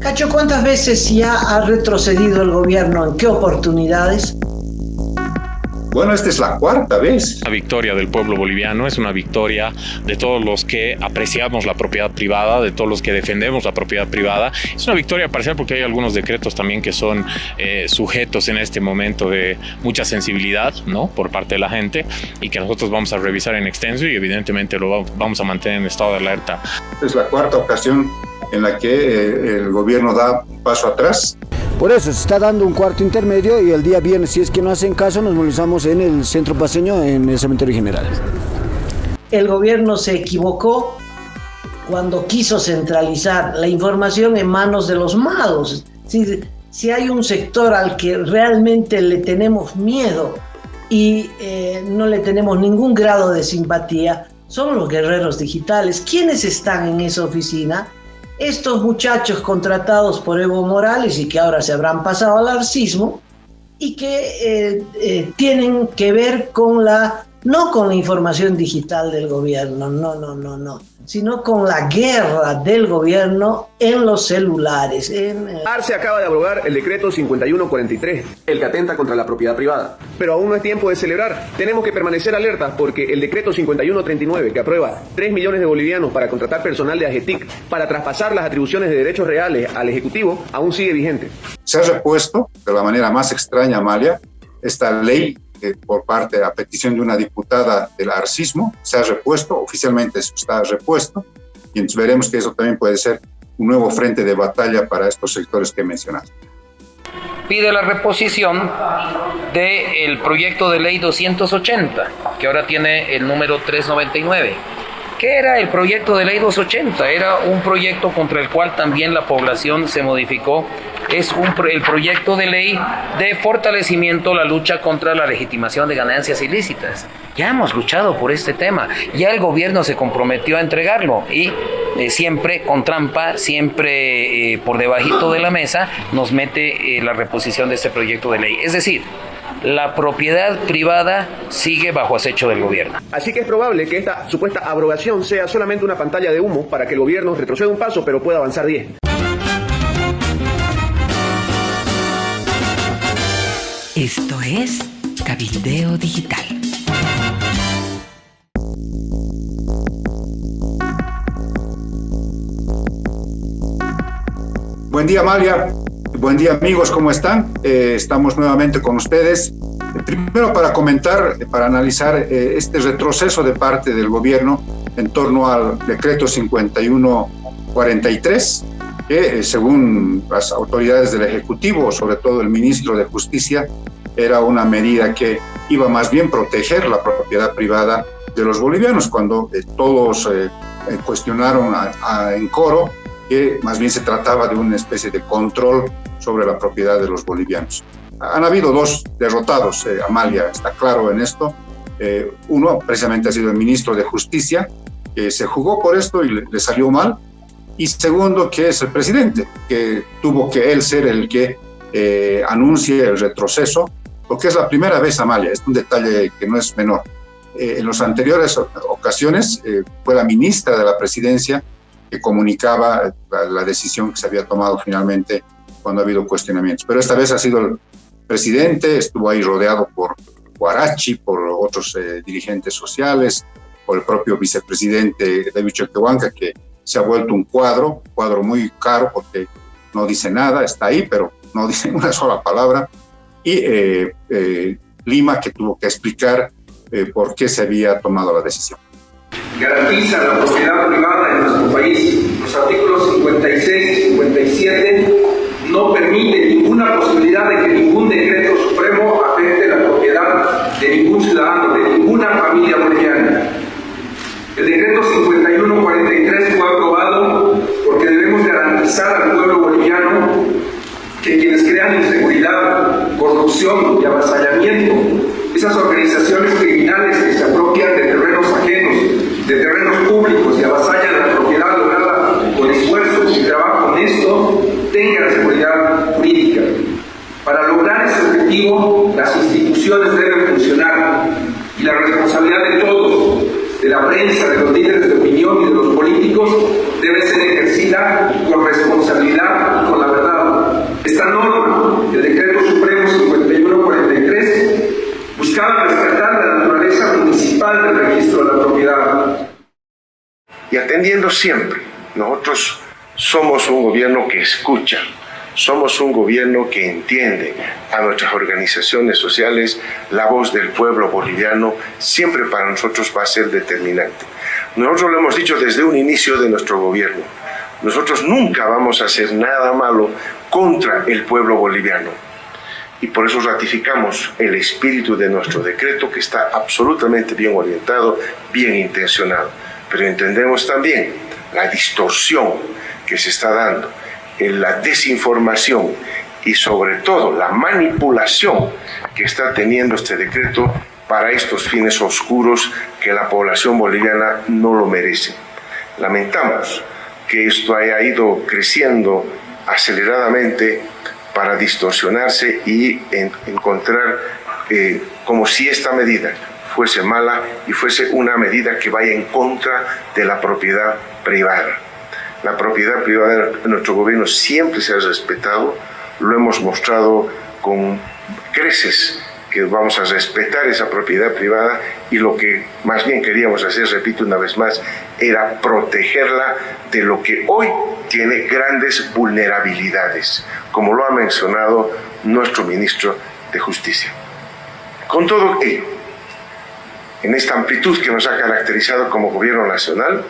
Cacho, ¿cuántas veces ya ha retrocedido el gobierno? ¿En qué oportunidades? Bueno, esta es la cuarta vez. La victoria del pueblo boliviano es una victoria de todos los que apreciamos la propiedad privada, de todos los que defendemos la propiedad privada. Es una victoria parcial porque hay algunos decretos también que son sujetos en este momento de mucha sensibilidad, ¿no?, por parte de la gente, y que nosotros vamos a revisar en extenso y evidentemente lo vamos a mantener en estado de alerta. Es la cuarta ocasión en la que el gobierno da un paso atrás. Por eso se está dando un cuarto intermedio y el día viernes, si es que no hacen caso, nos movilizamos en el centro paseño, en el cementerio general. El gobierno se equivocó cuando quiso centralizar la información en manos de los magos. Si hay un sector al que realmente le tenemos miedo y no le tenemos ningún grado de simpatía, son los guerreros digitales. ¿Quiénes están en esa oficina? Estos muchachos contratados por Evo Morales y que ahora se habrán pasado al arcismo y que tienen que ver con no con la información digital del gobierno, no, sino con la guerra del gobierno en los celulares. Arce acaba de abrogar el decreto 5143, el que atenta contra la propiedad privada. Pero aún no es tiempo de celebrar. Tenemos que permanecer alertas porque el decreto 5139, que aprueba 3 millones de bolivianos para contratar personal de AGETIC para traspasar las atribuciones de derechos reales al Ejecutivo, aún sigue vigente. Se ha repuesto, de la manera más extraña, Amalia, esta ley por parte, a petición de una diputada del arcismo, se ha repuesto, oficialmente está repuesto, y entonces veremos que eso también puede ser un nuevo frente de batalla para estos sectores que he mencionado. Pide la reposición del proyecto de ley 280, que ahora tiene el número 399. ¿Qué era el proyecto de ley 280? Era un proyecto contra el cual también la población se modificó. Es el proyecto de ley de fortalecimiento a la lucha contra la legitimación de ganancias ilícitas. Ya hemos luchado por este tema, ya el gobierno se comprometió a entregarlo y siempre con trampa, siempre por debajito de la mesa nos mete la reposición de este proyecto de ley. Es decir, la propiedad privada sigue bajo acecho del gobierno. Así que es probable que esta supuesta abrogación sea solamente una pantalla de humo para que el gobierno retroceda un paso pero pueda avanzar 10. Esto es Cabildeo Digital. Buen día, Amalia. Buen día, amigos, ¿cómo están? Estamos nuevamente con ustedes. Primero para comentar, para analizar este retroceso de parte del gobierno en torno al decreto 5143, que según las autoridades del Ejecutivo, sobre todo el ministro de Justicia, era una medida que iba más bien a proteger la propiedad privada de los bolivianos, cuando todos cuestionaron en coro que más bien se trataba de una especie de control sobre la propiedad de los bolivianos. Han habido dos derrotados, Amalia, está claro en esto. Uno precisamente ha sido el ministro de Justicia, que se jugó por esto y le salió mal. Y segundo, que es el presidente, que tuvo que él ser el que anuncie el retroceso, porque es la primera vez, Amalia, es un detalle que no es menor. En las anteriores ocasiones fue la ministra de la Presidencia que comunicaba la decisión que se había tomado finalmente cuando ha habido cuestionamientos. Pero esta vez ha sido el presidente, estuvo ahí rodeado por Huarachi, por otros dirigentes sociales, por el propio vicepresidente David Choquehuanca, que se ha vuelto un cuadro muy caro porque no dice nada, está ahí, pero no dice una sola palabra. Y Lima, que tuvo que explicar por qué se había tomado la decisión. Garantiza la propiedad privada en nuestro país. Los artículos 56 y 57 no permiten ninguna posibilidad de que ningún decreto supremo afecte la propiedad de ningún ciudadano, de ninguna familia boliviana. El decreto 5143 fue aprobado porque debemos garantizar al pueblo boliviano que quienes crean inseguridad, corrupción y avasallamiento, esas organizaciones criminales que se apropian de terrenos ajenos, de terrenos públicos y avasallan la propiedad lograda con esfuerzo y trabajo honesto, tengan seguridad jurídica. Para lograr ese objetivo, las instituciones deben funcionar y la responsabilidad de todos, de la prensa, de los líderes de opinión y de los políticos, debe ser ejercida con responsabilidad y con Esta norma, el Decreto Supremo 5143, buscaba rescatar la naturaleza municipal del registro de la propiedad. Y atendiendo siempre, nosotros somos un gobierno que escucha, somos un gobierno que entiende a nuestras organizaciones sociales. La voz del pueblo boliviano siempre para nosotros va a ser determinante. Nosotros lo hemos dicho desde un inicio de nuestro gobierno. Nosotros nunca vamos a hacer nada malo contra el pueblo boliviano. Y por eso ratificamos el espíritu de nuestro decreto, que está absolutamente bien orientado, bien intencionado. Pero entendemos también la distorsión que se está dando, la desinformación y sobre todo la manipulación que está teniendo este decreto para estos fines oscuros que la población boliviana no lo merece. Lamentamos que esto haya ido creciendo aceleradamente para distorsionarse y encontrar como si esta medida fuese mala y fuese una medida que vaya en contra de la propiedad privada. La propiedad privada de nuestro gobierno siempre se ha respetado, lo hemos mostrado con creces que vamos a respetar esa propiedad privada, y lo que más bien queríamos hacer, repito una vez más, era protegerla de lo que hoy tiene grandes vulnerabilidades, como lo ha mencionado nuestro ministro de Justicia. Con todo ello, en esta amplitud que nos ha caracterizado como Gobierno Nacional,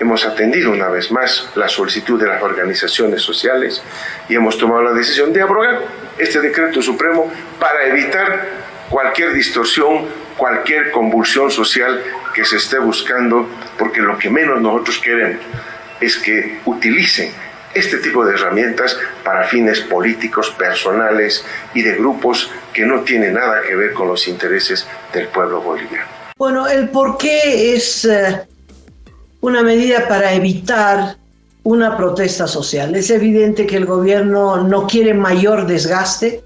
hemos atendido una vez más la solicitud de las organizaciones sociales y hemos tomado la decisión de abrogar este decreto supremo para evitar cualquier distorsión, cualquier convulsión social que se esté buscando, porque lo que menos nosotros queremos es que utilicen este tipo de herramientas para fines políticos, personales y de grupos que no tienen nada que ver con los intereses del pueblo boliviano. Bueno, el por qué es una medida para evitar una protesta social. Es evidente que el gobierno no quiere mayor desgaste.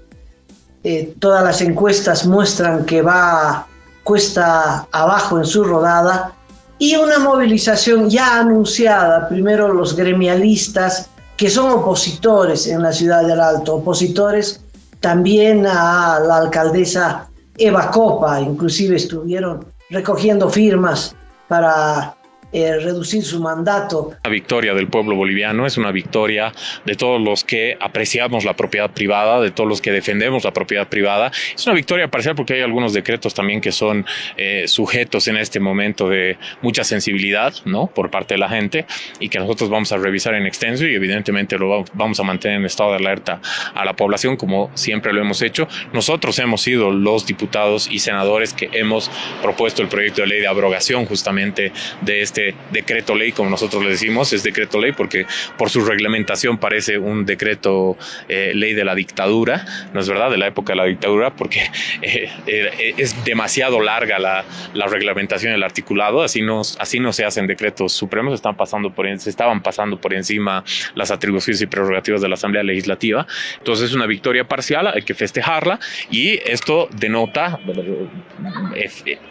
Todas las encuestas muestran que va cuesta abajo en su rodada, y una movilización ya anunciada, primero los gremialistas, que son opositores en la ciudad del Alto, opositores también a la alcaldesa Eva Copa, inclusive estuvieron recogiendo firmas para reducir su mandato. La victoria del pueblo boliviano es una victoria de todos los que apreciamos la propiedad privada, de todos los que defendemos la propiedad privada. Es una victoria parcial porque hay algunos decretos también que son sujetos en este momento de mucha sensibilidad, ¿no?, por parte de la gente, y que nosotros vamos a revisar en extenso, y evidentemente lo vamos a mantener en estado de alerta a la población, como siempre lo hemos hecho. Nosotros hemos sido los diputados y senadores que hemos propuesto el proyecto de ley de abrogación justamente de este decreto ley, como nosotros le decimos. Es decreto ley porque por su reglamentación parece un decreto ley de la dictadura, ¿no es verdad?, de la época de la dictadura, porque es demasiado larga la reglamentación del articulado. Así no se hacen decretos supremos, se estaban pasando por encima las atribuciones y prerrogativas de la Asamblea Legislativa. Entonces es una victoria parcial, hay que festejarla, y esto denota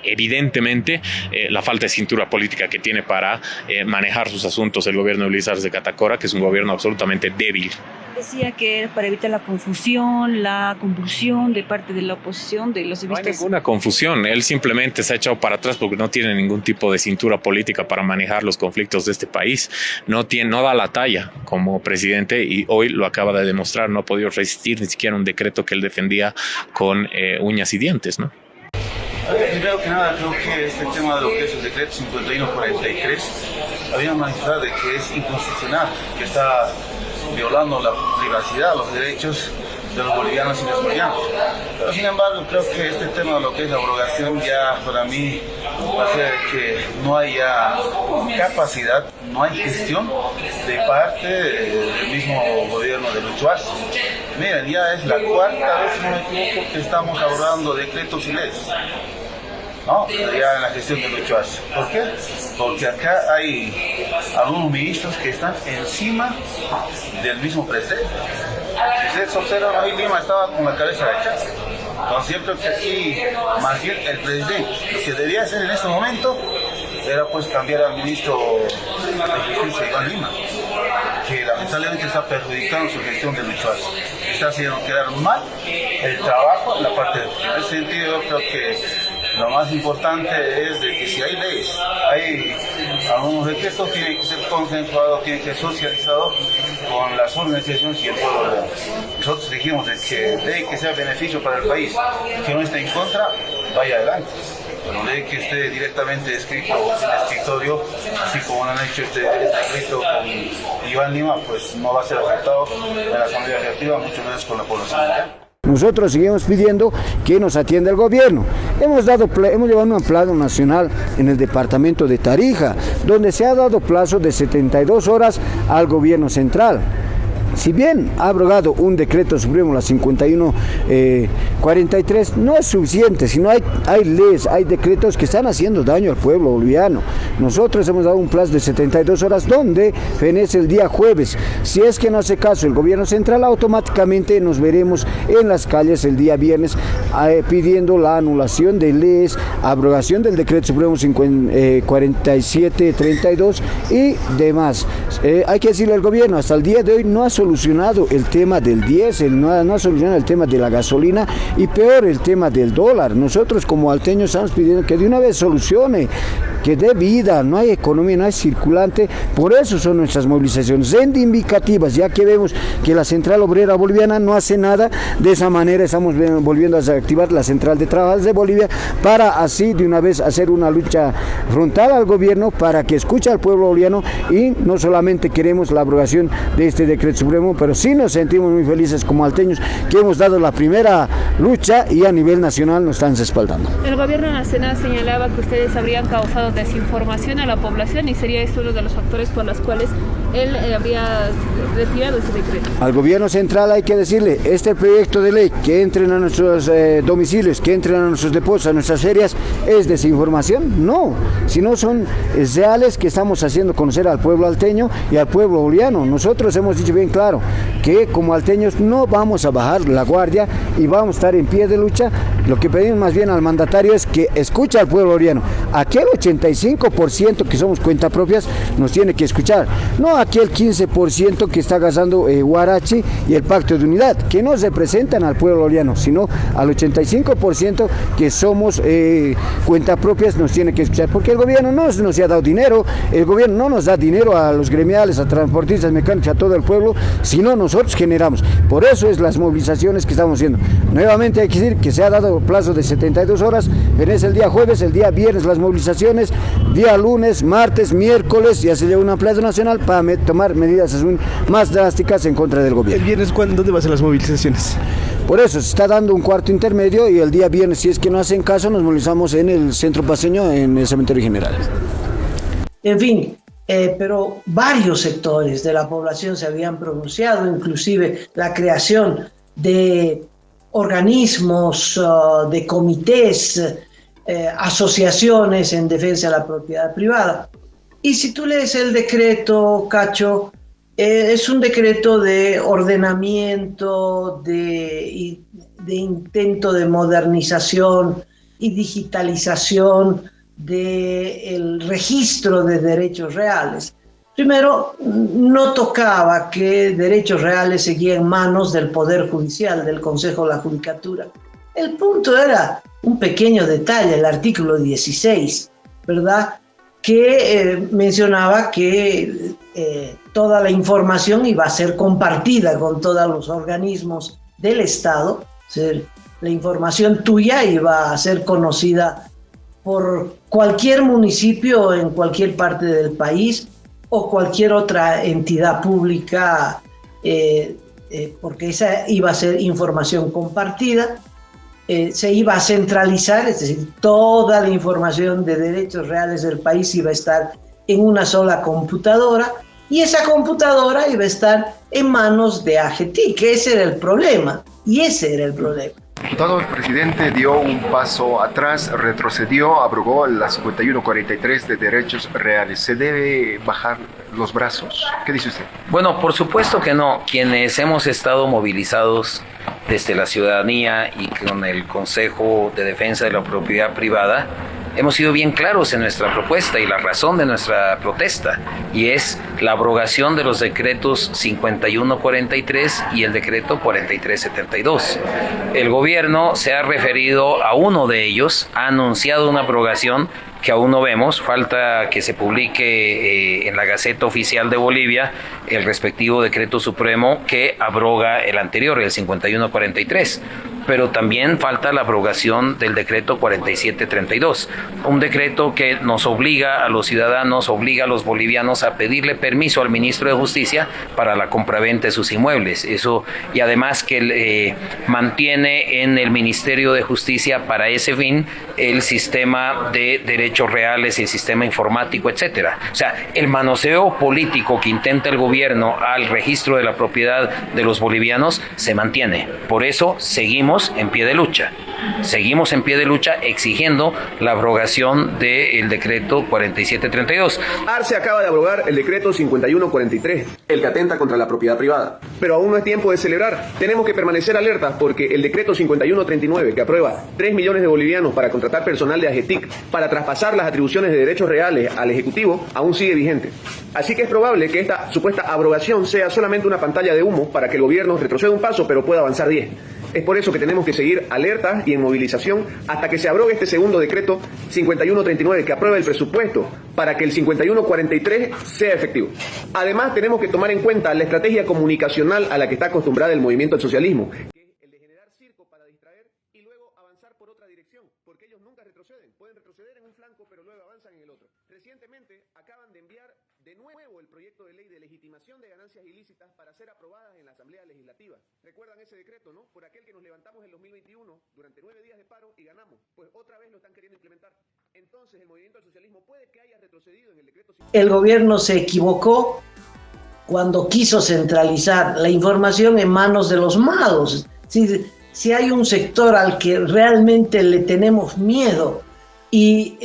evidentemente la falta de cintura política que tiene para manejar sus asuntos el gobierno de Luis Arce Catacora, que es un gobierno absolutamente débil. Decía que era para evitar la confusión, la convulsión de parte de la oposición, de los No hay ninguna confusión, él simplemente se ha echado para atrás porque no tiene ningún tipo de cintura política para manejar los conflictos de este país. No da la talla como presidente, y hoy lo acaba de demostrar. No ha podido resistir ni siquiera un decreto que él defendía con uñas y dientes, ¿no? Primero que nada, creo que este tema de lo que es el decreto 5143 había manifestado de que es inconstitucional, que está violando la privacidad, los derechos de los bolivianos y los bolivianos. Pero sin embargo, creo que este tema de lo que es la abrogación ya para mí va a ser que no haya capacidad, no hay gestión de parte del mismo gobierno de Lucho Arce. Miren, ya es la cuarta vez, si no me equivoco, que estamos abrogando decretos y leyes, ¿no?, ya en la gestión de Lucho Arce. ¿Por qué? Porque acá hay algunos ministros que están encima del mismo presidente. Si ustedes observan, hoy Lima estaba con la cabeza agachada. Lo cierto es que aquí, más bien el presidente, lo que debía hacer en este momento era pues cambiar al ministro de Justicia, Iván Lima, que lamentablemente está perjudicando su gestión del usuario. Está haciendo quedar mal el trabajo en la parte de... En ese sentido, yo creo que lo más importante es de que si hay leyes, hay algunos decretos, tienen que ser consensuados, tienen que ser socializados con las organizaciones y el pueblo. Nosotros dijimos de que ley que sea beneficio para el país, que no esté en contra, vaya adelante. Pero ley que esté directamente escrito en el escritorio, así como han hecho este decreto con Iván Lima, pues no va a ser aceptado en la Asamblea Legislativa, mucho menos con la población. Nosotros seguimos pidiendo que nos atienda el gobierno. Hemos llevado un plano nacional en el departamento de Tarija, donde se ha dado plazo de 72 horas al gobierno central. Si bien ha abrogado un decreto supremo, la 5143, no es suficiente, sino hay leyes, hay decretos que están haciendo daño al pueblo boliviano. Nosotros hemos dado un plazo de 72 horas donde fenece el día jueves. Si es que no hace caso el gobierno central, automáticamente nos veremos en las calles el día viernes pidiendo la anulación de leyes, abrogación del decreto supremo 4732 y demás. Hay que decirle al gobierno, hasta el día de hoy no ha solucionado el tema del diésel, no ha solucionado el tema de la gasolina y peor el tema del dólar. Nosotros como alteños estamos pidiendo que de una vez solucione, que dé vida, no hay economía, no hay circulante, por eso son nuestras movilizaciones reivindicativas, ya que vemos que la Central Obrera Boliviana no hace nada. De esa manera estamos volviendo a activar la Central de Trabajadores de Bolivia para así de una vez hacer una lucha frontal al gobierno para que escuche al pueblo boliviano, y no solamente queremos la abrogación de este decreto supremo, pero sí nos sentimos muy felices como alteños que hemos dado la primera lucha y a nivel nacional nos están respaldando. El gobierno nacional señalaba que ustedes habrían causado desinformación a la población y sería esto uno de los factores por los cuales él habría retirado ese decreto. Al gobierno central hay que decirle, este proyecto de ley que entren a nuestros domicilios, que entren a nuestros depósitos, a nuestras ferias, ¿es desinformación? No, sino son reales que estamos haciendo conocer al pueblo alteño y al pueblo boliviano. Nosotros hemos dicho bien claro que como alteños no vamos a bajar la guardia y vamos a estar en pie de lucha. Lo que pedimos más bien al mandatario es que escuche al pueblo boliviano. Aquel 85% que somos cuenta propias nos tiene que escuchar, no aquel 15% que está gastando Huarachi y el Pacto de Unidad, que no representan al pueblo boliviano, sino al 85% que somos cuenta propias nos tiene que escuchar, porque el gobierno no nos ha dado dinero, el gobierno no nos da dinero a los gremiales, a transportistas, mecánicos, a todo el pueblo, sino nosotros generamos. Por eso es las movilizaciones que estamos haciendo. Nuevamente hay que decir que se ha dado plazo de 72 horas, venece el día jueves, el día viernes las movilizaciones, día lunes, martes, miércoles, ya se lleva un pleno nacional para tomar medidas más drásticas en contra del gobierno. ¿El viernes dónde van a ser las movilizaciones? Por eso se está dando un cuarto intermedio y el día viernes, si es que no hacen caso, nos movilizamos en el centro paseño, en el cementerio general. En fin, pero varios sectores de la población se habían pronunciado, inclusive la creación de organismos, de comités, asociaciones en defensa de la propiedad privada. Y si tú lees el decreto, Cacho, es un decreto de ordenamiento, de intento de modernización y digitalización del registro de derechos reales. Primero, no tocaba que derechos reales seguían en manos del Poder Judicial, del Consejo de la Judicatura. El punto era un pequeño detalle, el artículo 16, ¿verdad?, que mencionaba que toda la información iba a ser compartida con todos los organismos del Estado. O sea, la información tuya iba a ser conocida por cualquier municipio en cualquier parte del país o cualquier otra entidad pública, porque esa iba a ser información compartida. Se iba a centralizar, es decir, toda la información de derechos reales del país iba a estar en una sola computadora, y esa computadora iba a estar en manos de AGT, que ese era el problema, Diputado, el presidente dio un paso atrás, retrocedió, abrogó la 5143 de derechos reales. ¿Se debe bajar los brazos? ¿Qué dice usted? Bueno, por supuesto que no. Quienes hemos estado movilizados desde la ciudadanía y con el Consejo de Defensa de la Propiedad Privada, hemos sido bien claros en nuestra propuesta y la razón de nuestra protesta, y es la abrogación de los decretos 5143 y el decreto 4372. El gobierno se ha referido a uno de ellos, ha anunciado una abrogación que aún no vemos, falta que se publique en la Gaceta Oficial de Bolivia el respectivo decreto supremo que abroga el anterior, el 5143, pero también falta la abrogación del decreto 4732, un decreto que nos obliga a los ciudadanos, obliga a los bolivianos a pedirle permiso al ministro de Justicia para la compraventa de sus inmuebles, eso, y además que mantiene en el Ministerio de Justicia para ese fin el sistema de derechos reales, el sistema informático, etcétera. O sea, el manoseo político que intenta el gobierno al registro de la propiedad de los bolivianos se mantiene. Por eso seguimos en pie de lucha. Seguimos en pie de lucha exigiendo la abrogación del decreto 4732. Arce acaba de abrogar el decreto 5143, el que atenta contra la propiedad privada. Pero aún no es tiempo de celebrar. Tenemos que permanecer alertas porque el decreto 5139, que aprueba 3 millones de bolivianos para contratar personal de AGETIC para traspasar las atribuciones de derechos reales al Ejecutivo, aún sigue vigente. Así que es probable que esta supuesta abrogación sea solamente una pantalla de humo para que el gobierno retroceda un paso pero pueda avanzar 10. Es por eso que tenemos que seguir alertas y en movilización hasta que se abrogue este segundo decreto 5139 que aprueba el presupuesto para que el 5143 sea efectivo. Además, tenemos que tomar en cuenta la estrategia comunicacional a la que está acostumbrada el movimiento al socialismo, que es el de generar circo para distraer y luego avanzar por otra dirección, porque ellos nunca retroceden. Pueden retroceder en un flanco, pero luego avanzan en el otro. Recientemente acaban de enviar de nuevo el proyecto de ley de legitimación de ganancias ilícitas para ser aprobadas en la Asamblea Legislativa. ¿Recuerdan ese decreto, no? Por aquel que nos levantamos en 2021 durante 9 días de paro y ganamos. Pues otra vez lo están queriendo implementar. Entonces el movimiento al socialismo puede que haya retrocedido en el decreto. El gobierno se equivocó cuando quiso centralizar la información en manos de los malos. Si hay un sector al que realmente le tenemos miedo y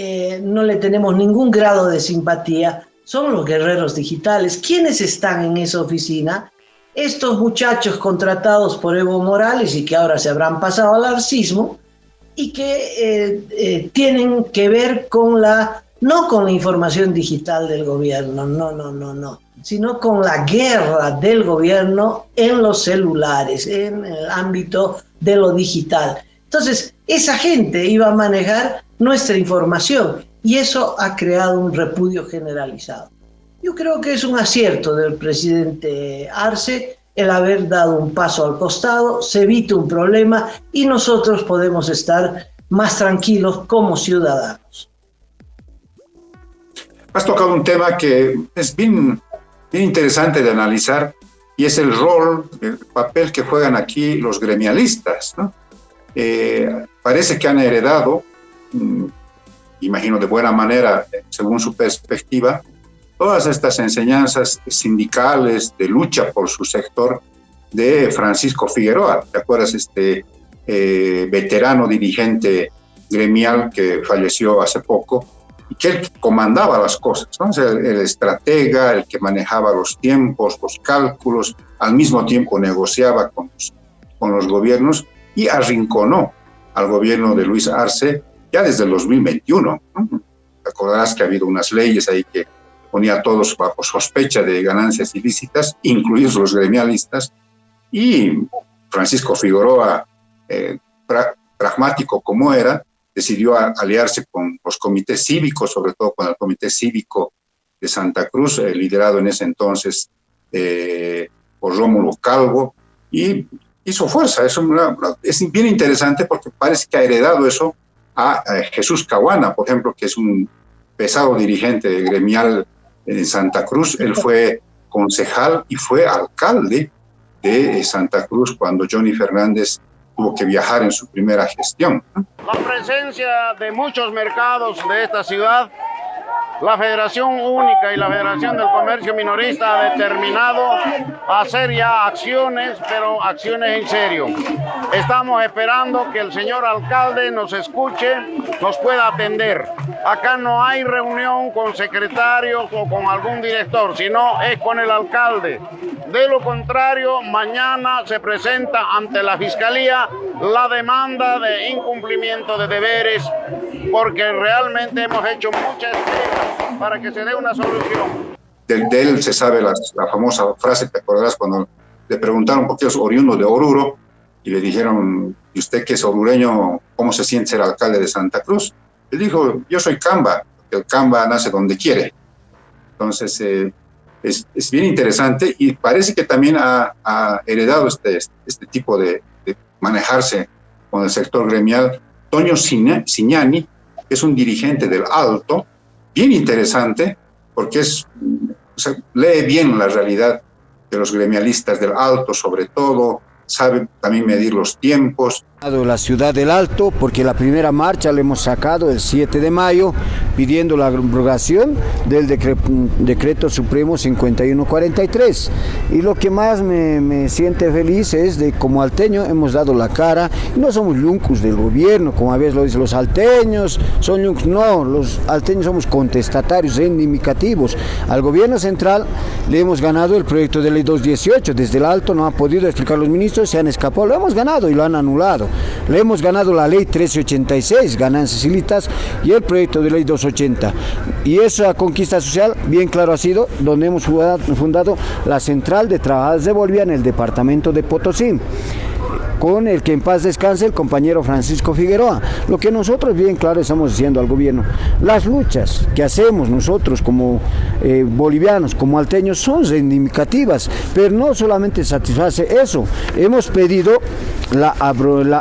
no le tenemos ningún grado de simpatía, son los guerreros digitales. ¿Quiénes están en esa oficina? Estos muchachos contratados por Evo Morales y que ahora se habrán pasado al arcismo y que tienen que ver con no con la información digital del gobierno, no, sino con la guerra del gobierno en los celulares, en el ámbito de lo digital. Entonces, esa gente iba a manejar nuestra información y eso ha creado un repudio generalizado. Yo creo que es un acierto del presidente Arce el haber dado un paso al costado, se evita un problema y nosotros podemos estar más tranquilos como ciudadanos. Has tocado un tema que es bien interesante de analizar y es el rol, el papel que juegan aquí los gremialistas, ¿no? Parece que han heredado, imagino de buena manera, según su perspectiva, todas estas enseñanzas sindicales de lucha por su sector de Francisco Figueroa. ¿Te acuerdas? Veterano dirigente gremial que falleció hace poco y que él comandaba las cosas, ¿no? O sea, el estratega, el que manejaba los tiempos, los cálculos, al mismo tiempo negociaba con los gobiernos y arrinconó al gobierno de Luis Arce ya desde el 2021, ¿no? Te acordarás que ha habido unas leyes ahí que ponía a todos bajo sospecha de ganancias ilícitas, incluidos los gremialistas, y Francisco Figueroa, pragmático como era, decidió aliarse con los comités cívicos, sobre todo con el Comité Cívico de Santa Cruz, liderado en ese entonces por Rómulo Calvo, y hizo fuerza. Es bien interesante porque parece que ha heredado eso a Jesús Caguana, por ejemplo, que es un pesado dirigente gremial en Santa Cruz. Él fue concejal y fue alcalde de Santa Cruz cuando Johnny Fernández tuvo que viajar en su primera gestión. La presencia de muchos mercados de esta ciudad, la Federación Única y la Federación del Comercio Minorista ha determinado hacer ya acciones, pero acciones en serio. Estamos esperando que el señor alcalde nos escuche, nos pueda atender. Acá no hay reunión con secretarios o con algún director, sino es con el alcalde. De lo contrario, mañana se presenta ante la Fiscalía la demanda de incumplimiento de deberes, porque realmente hemos hecho muchas cosas para que se dé una solución. De él se sabe la famosa frase, te acordarás, cuando le preguntaron por qué es oriundo de Oruro, y le dijeron, ¿y usted que es orureño, cómo se siente ser alcalde de Santa Cruz? Él dijo, yo soy Camba, porque el Camba nace donde quiere. Entonces, es bien interesante, y parece que también ha heredado este tipo de manejarse con el sector gremial. Toño Signani es un dirigente del Alto, bien interesante, porque lee bien la realidad de los gremialistas del Alto, sobre todo, sabe también medir los tiempos. La ciudad del Alto, porque la primera marcha la hemos sacado el 7 de mayo pidiendo la abrogación del decreto supremo 5143, y lo que más me siente feliz es de como alteño hemos dado la cara, y no somos yuncus del gobierno, como a veces lo dicen los alteños, son yuncus, no, los alteños somos contestatarios, reivindicativos. Al gobierno central le hemos ganado el proyecto de ley 218, desde el Alto no han podido explicar los ministros, se han escapado, lo hemos ganado y lo han anulado. Le hemos ganado la ley 1386, ganancias ilícitas, y el proyecto de ley 280. Y esa conquista social, bien claro ha sido, donde hemos fundado la Central de Trabajadores de Bolivia en el departamento de Potosí, con el que en paz descanse el compañero Francisco Figueroa. Lo que nosotros bien claro estamos diciendo al gobierno, las luchas que hacemos nosotros como bolivianos, como alteños, son reivindicativas, pero no solamente satisface eso. Hemos pedido la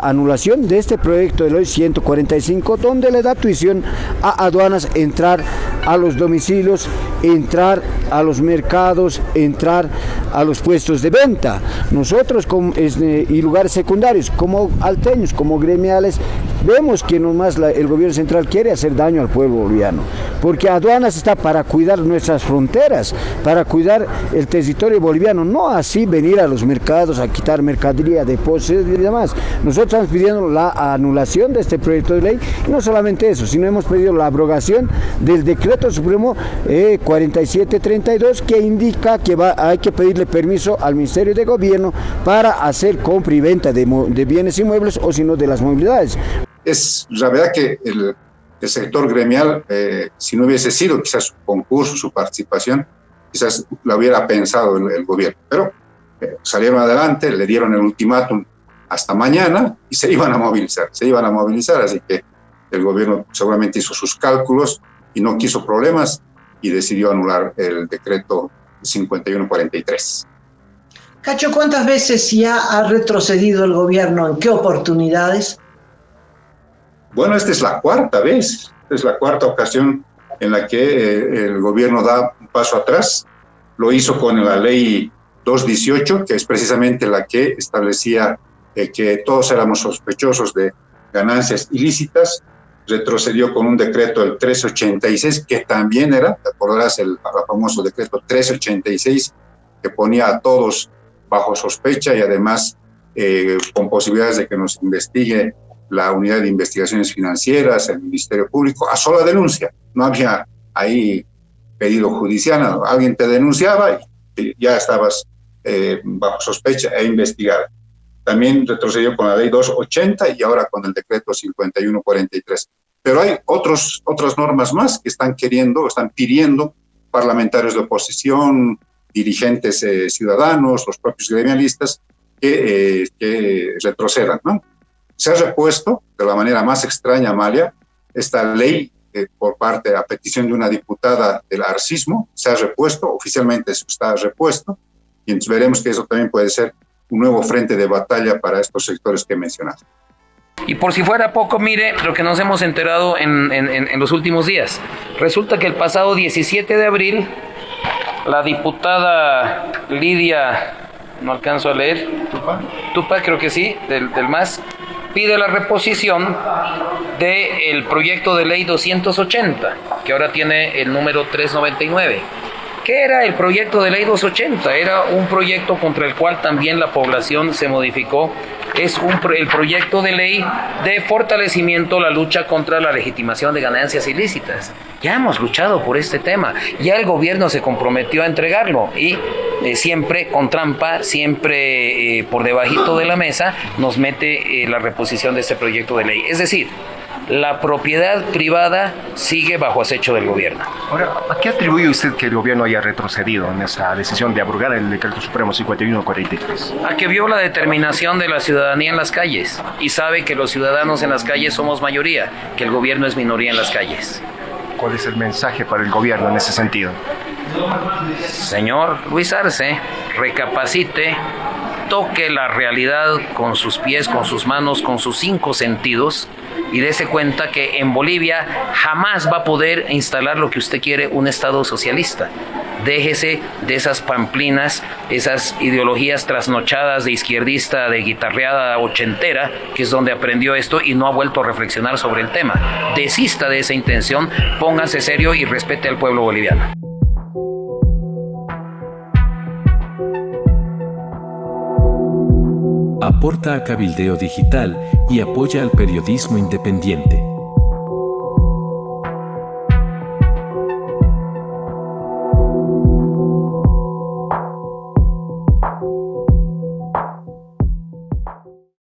anulación de este proyecto de ley 145, donde le da tuición a aduanas entrar a los domicilios, entrar a los mercados, entrar a los puestos de venta. Nosotros y lugares secundarios, como alteños, como gremiales, vemos que nomás el gobierno central quiere hacer daño al pueblo boliviano, porque aduanas está para cuidar nuestras fronteras, para cuidar el territorio boliviano, no así venir a los mercados a quitar mercadería, depósitos y demás. Nosotros estamos pidiendo la anulación de este proyecto de ley, y no solamente eso, sino hemos pedido la abrogación del decreto supremo 4732, que indica que hay que pedirle permiso al Ministerio de Gobierno para hacer compra y venta de bienes inmuebles, o si no de las movilidades. Es la verdad que el sector gremial, si no hubiese sido quizás su concurso, su participación, quizás la hubiera pensado el gobierno, pero salieron adelante, le dieron el ultimátum hasta mañana y se iban a movilizar, así que el gobierno seguramente hizo sus cálculos y no quiso problemas y decidió anular el decreto 5143. Cacho, ¿cuántas veces ya ha retrocedido el gobierno? ¿En qué oportunidades? Bueno, esta es la cuarta vez, es la cuarta ocasión en la que el gobierno da un paso atrás. Lo hizo con la ley 218, que es precisamente la que establecía que todos éramos sospechosos de ganancias ilícitas. Retrocedió con un decreto, el 386, que también era, te acordarás, el famoso decreto 386, que ponía a todos bajo sospecha y además con posibilidades de que nos investigue la Unidad de Investigaciones Financieras, el Ministerio Público, a sola denuncia. No había ahí pedido judicial, no. Alguien te denunciaba y ya estabas bajo sospecha e investigada. También retrocedió con la ley 280 y ahora con el decreto 5143. Pero hay otras normas más que están pidiendo parlamentarios de oposición, dirigentes ciudadanos, los propios gremialistas, que retrocedan, ¿no? Se ha repuesto de la manera más extraña, Amalia, esta ley por parte, a petición de una diputada del arcismo, se ha repuesto, oficialmente está repuesto, y entonces veremos que eso también puede ser un nuevo frente de batalla para estos sectores que he mencionado. Y por si fuera poco, mire lo que nos hemos enterado en los últimos días. Resulta que el pasado 17 de abril, la diputada Lidia, no alcanzo a leer, Tupa creo que sí, del MAS, pide la reposición del proyecto de ley 280, que ahora tiene el número 399. ¿Qué era el proyecto de ley 280? Era un proyecto contra el cual también la población se modificó. Es el proyecto de ley de fortalecimiento a la lucha contra la legitimación de ganancias ilícitas. Ya hemos luchado por este tema, ya el gobierno se comprometió a entregarlo y siempre con trampa, siempre por debajito de la mesa nos mete la reposición de este proyecto de ley. Es decir, la propiedad privada sigue bajo acecho del gobierno. Ahora, ¿a qué atribuye usted que el gobierno haya retrocedido en esa decisión de abrogar el Decreto Supremo 5143? A que vio la determinación de la ciudadanía en las calles y sabe que los ciudadanos en las calles somos mayoría, que el gobierno es minoría en las calles. ¿Cuál es el mensaje para el gobierno en ese sentido? Señor Luis Arce, recapacite, toque la realidad con sus pies, con sus manos, con sus 5 sentidos y dése cuenta que en Bolivia jamás va a poder instalar lo que usted quiere, un Estado socialista. Déjese de esas pamplinas, esas ideologías trasnochadas de izquierdista, de guitarreada ochentera, que es donde aprendió esto y no ha vuelto a reflexionar sobre el tema. Desista de esa intención, póngase serio y respete al pueblo boliviano. Aporta a Cabildeo Digital y apoya al periodismo independiente.